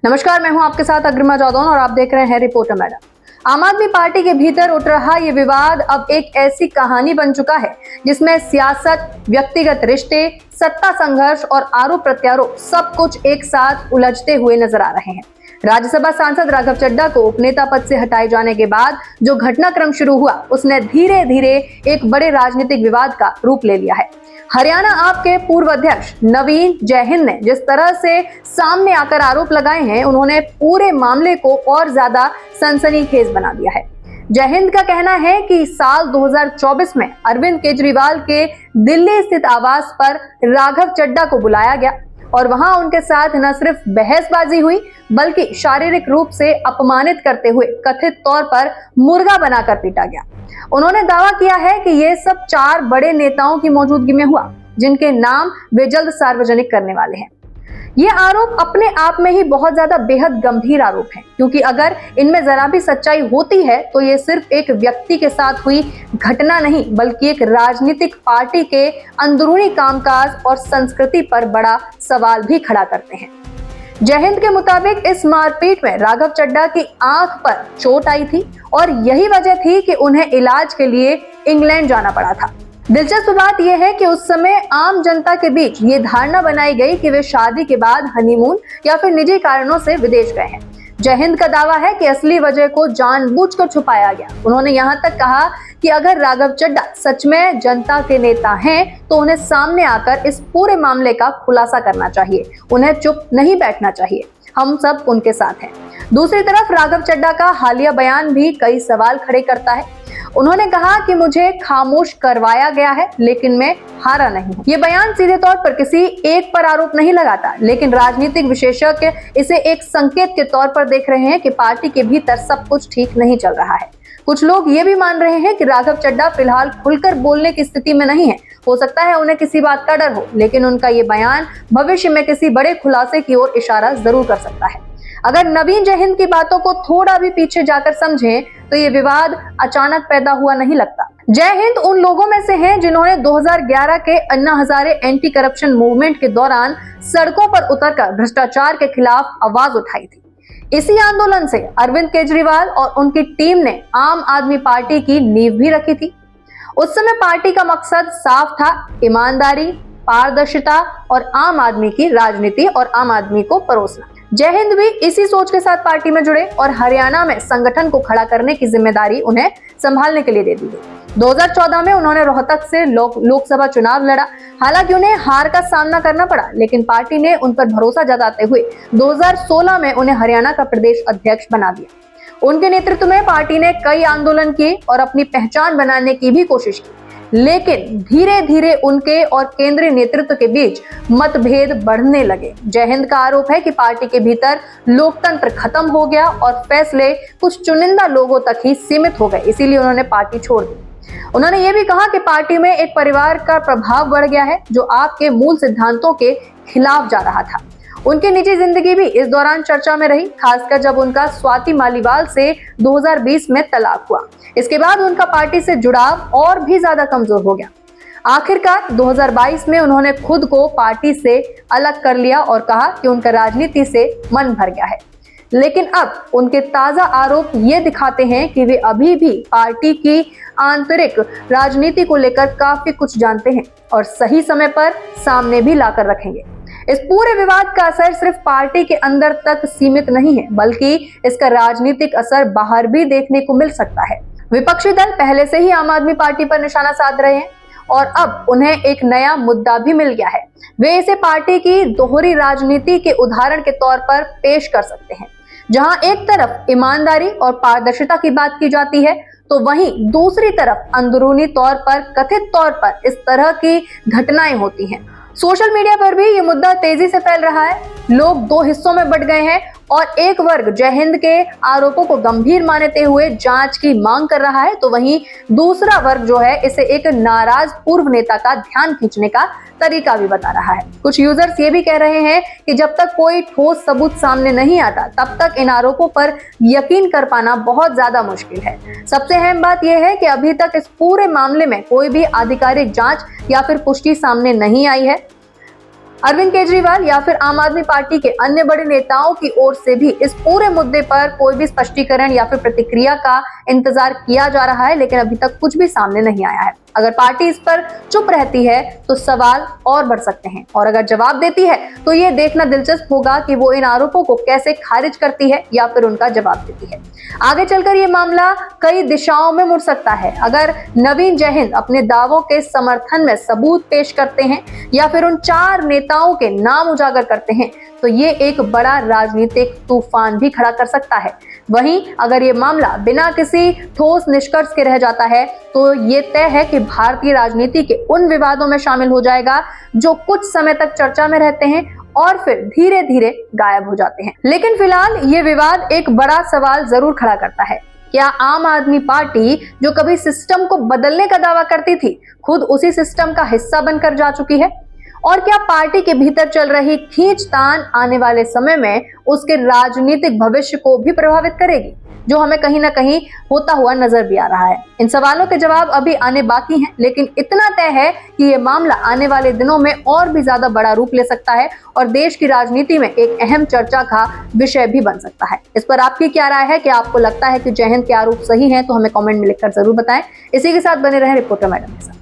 नमस्कार, मैं हूं आपके साथ अग्रिमा जादौन और आप देख रहे हैं रिपोर्टर मैडम। आम आदमी पार्टी के भीतर उठ रहा ये विवाद अब एक ऐसी कहानी बन चुका है जिसमें सियासत, व्यक्तिगत रिश्ते, सत्ता संघर्ष और आरोप प्रत्यारोप सब कुछ एक साथ उलझते हुए नजर आ रहे हैं। राज्यसभा सांसद राघव चड्ढा को उपनेता पद से हटाए जाने के बाद जो घटनाक्रम शुरू हुआ उसने धीरे धीरे एक बड़े राजनीतिक विवाद का रूप ले लिया है। हरियाणा आप के पूर्व अध्यक्ष नवीन जयहिंद ने जिस तरह से सामने आकर आरोप लगाए हैं, उन्होंने पूरे मामले को और ज्यादा सनसनीखेज बना दिया है। जयहिंद का कहना है कि साल 2024 में अरविंद केजरीवाल के दिल्ली स्थित आवास पर राघव चड्ढा को बुलाया गया और वहां उनके साथ न सिर्फ बहसबाजी हुई बल्कि शारीरिक रूप से अपमानित करते हुए कथित तौर पर मुर्गा बनाकर पीटा गया। उन्होंने दावा किया है कि ये सब 4 बड़े नेताओं की मौजूदगी में हुआ, जिनके नाम वे जल्द सार्वजनिक करने वाले हैं। ये आरोप अपने आप में ही बहुत ज्यादा बेहद गंभीर आरोप है, क्योंकि अगर इनमें जरा भी सच्चाई होती है तो ये सिर्फ एक व्यक्ति के साथ हुई घटना नहीं बल्कि एक राजनीतिक पार्टी के अंदरूनी कामकाज और संस्कृति पर बड़ा सवाल भी खड़ा करते हैं। जयहिंद के मुताबिक इस मारपीट में राघव चड्ढा की आंख पर चोट आई थी और यही वजह थी कि उन्हें इलाज के लिए इंग्लैंड जाना पड़ा था। दिलचस्प बात यह है कि उस समय आम जनता के बीच ये धारणा बनाई गई कि वे शादी के बाद हनीमून या फिर निजी कारणों से विदेश गए हैं। जयहिंद का दावा है कि असली वजह को जानबूझकर छुपाया गया। उन्होंने यहाँ तक कहा कि अगर राघव चड्ढा सच में जनता के नेता हैं तो उन्हें सामने आकर इस पूरे मामले का खुलासा करना चाहिए, उन्हें चुप नहीं बैठना चाहिए। हम सब उनके साथ हैं। दूसरी तरफ राघव चड्ढा का हालिया बयान भी कई सवाल खड़े करता है। उन्होंने कहा कि मुझे खामोश करवाया गया है लेकिन मैं हारा नहीं हूं। ये बयान सीधे तौर पर किसी एक पर आरोप नहीं लगाता, लेकिन राजनीतिक विशेषज्ञ इसे एक संकेत के तौर पर देख रहे हैं कि पार्टी के भीतर सब कुछ ठीक नहीं चल रहा है। कुछ लोग ये भी मान रहे हैं कि राघव चड्ढा फिलहाल खुलकर बोलने की स्थिति में नहीं है। हो सकता है उन्हें किसी बात का डर हो, लेकिन उनका ये बयान भविष्य में किसी बड़े खुलासे की ओर इशारा जरूर कर सकता है। अगर नवीन जयहिंद की बातों को थोड़ा भी पीछे जाकर समझें तो ये विवाद अचानक पैदा हुआ नहीं लगता। जयहिंद उन लोगों में से हैं जिन्होंने 2011 के Anna Hazare anti corruption movement के दौरान सड़कों पर उतरकर भ्रष्टाचार के खिलाफ आवाज उठाई थी। इसी आंदोलन से अरविंद केजरीवाल और उनकी टीम ने आम आदमी पार्टी की नींव भी रखी थी। उस समय पार्टी का मकसद साफ था, ईमानदारी, पारदर्शिता और आम आदमी की राजनीति और आम आदमी को परोसना। जयहिंद भी इसी सोच के साथ पार्टी में जुड़े और हरियाणा में संगठन को खड़ा करने की जिम्मेदारी उन्हें संभालने के लिए दे दी गई। 2014 में उन्होंने रोहतक से लोकसभा चुनाव लड़ा। हालांकि उन्हें हार का सामना करना पड़ा, लेकिन पार्टी ने उन पर भरोसा जताते हुए 2016 में उन्हें हरियाणा का प्रदेश अध्यक्ष बना दिया। उनके नेतृत्व में पार्टी ने कई आंदोलन किए और अपनी पहचान बनाने की भी कोशिश की, लेकिन धीरे धीरे उनके और केंद्रीय नेतृत्व के बीच मतभेद बढ़ने लगे। जयहिंद का आरोप है कि पार्टी के भीतर लोकतंत्र खत्म हो गया और फैसले कुछ चुनिंदा लोगों तक ही सीमित हो गए, इसीलिए उन्होंने पार्टी छोड़ दी। उन्होंने ये भी कहा कि पार्टी में एक परिवार का प्रभाव बढ़ गया है जो आपके मूल सिद्धांतों के खिलाफ जा रहा था। उनकी निजी जिंदगी भी इस दौरान चर्चा में रही, खासकर जब उनका स्वाति मालीवाल से 2020 में तलाक हुआ। इसके बाद उनका पार्टी से जुड़ाव और भी ज्यादा कमजोर हो गया। आखिरकार 2022 में उन्होंने खुद को पार्टी से अलग कर लिया और कहा कि उनका राजनीति से मन भर गया है। लेकिन अब उनके ताजा आरोप ये दिखाते हैं कि वे अभी भी पार्टी की आंतरिक राजनीति को लेकर काफी कुछ जानते हैं और सही समय पर सामने भी लाकर रखेंगे। इस पूरे विवाद का असर सिर्फ पार्टी के अंदर तक सीमित नहीं है, बल्कि इसका राजनीतिक असर बाहर भी देखने को मिल सकता है। विपक्षी दल पहले से ही आम आदमी पार्टी पर निशाना साध रहे हैं और अब उन्हें एक नया मुद्दा भी मिल गया है। वे इसे पार्टी की दोहरी राजनीति के उदाहरण के तौर पर पेश कर सकते हैं, जहां एक तरफ ईमानदारी और पारदर्शिता की बात की जाती है तो वहीं दूसरी तरफ अंदरूनी तौर पर कथित तौर पर इस तरह की घटनाएं होती हैं। सोशल मीडिया पर भी ये मुद्दा तेजी से फैल रहा है। लोग 2 हिस्सों में बंट गए हैं और एक वर्ग जयहिंद के आरोपों को गंभीर मानते हुए जांच की मांग कर रहा है, तो वहीं दूसरा वर्ग जो है इसे एक नाराज पूर्व नेता का ध्यान खींचने का तरीका भी बता रहा है। कुछ यूजर्स ये भी कह रहे हैं कि जब तक कोई ठोस सबूत सामने नहीं आता तब तक इन आरोपों पर यकीन कर पाना बहुत ज्यादा मुश्किल है। सबसे अहम बात यह है कि अभी तक इस पूरे मामले में कोई भी आधिकारिक जांच या फिर पुष्टि सामने नहीं आई है। अरविंद केजरीवाल या फिर आम आदमी पार्टी के अन्य बड़े नेताओं की ओर से भी इस पूरे मुद्दे पर कोई भी स्पष्टीकरण या फिर प्रतिक्रिया का इंतजार किया जा रहा है, लेकिन अभी तक कुछ भी सामने नहीं आया है। अगर पार्टी इस पर चुप रहती है तो सवाल और बढ़ सकते हैं, और अगर जवाब देती है तो ये देखना दिलचस्प होगा कि वो इन आरोपों को कैसे खारिज करती है या फिर उनका जवाब देती है। आगे चलकर ये मामला कई दिशाओं में मुड़ सकता है। अगर नवीन जयहिंद अपने दावों के समर्थन में सबूत पेश करते हैं या फिर उन 4 नेताओं के नाम उजागर करते हैं तो ये एक बड़ा राजनीतिक तूफान भी खड़ा कर सकता है। वहीं अगर ये मामला बिना किसी ठोस निष्कर्ष के रह जाता है तो ये तय है कि भारतीय राजनीति के उन विवादों में शामिल हो जाएगा जो कुछ समय तक चर्चा में रहते हैं और फिर धीरे धीरे गायब हो जाते हैं। लेकिन फिलहाल ये विवाद एक बड़ा सवाल जरूर खड़ा करता है। क्या आम आदमी पार्टी, जो कभी सिस्टम को बदलने का दावा करती थी, खुद उसी सिस्टम का हिस्सा बनकर जा चुकी है? और क्या पार्टी के भीतर चल रही खींचतान आने वाले समय में उसके राजनीतिक भविष्य को भी प्रभावित करेगी, जो हमें कहीं ना कहीं होता हुआ नजर भी आ रहा है? इन सवालों के जवाब अभी आने बाकी हैं, लेकिन इतना तय है कि ये मामला आने वाले दिनों में और भी ज्यादा बड़ा रूप ले सकता है और देश की राजनीति में एक अहम चर्चा का विषय भी बन सकता है। इस पर आपकी क्या राय है? क्या आपको लगता है कि जयहिंद के आरोप सही हैं? तो हमें कमेंट में लिखकर जरूर बताएं। इसी के साथ बने रहें रिपोर्टर मैडम के साथ।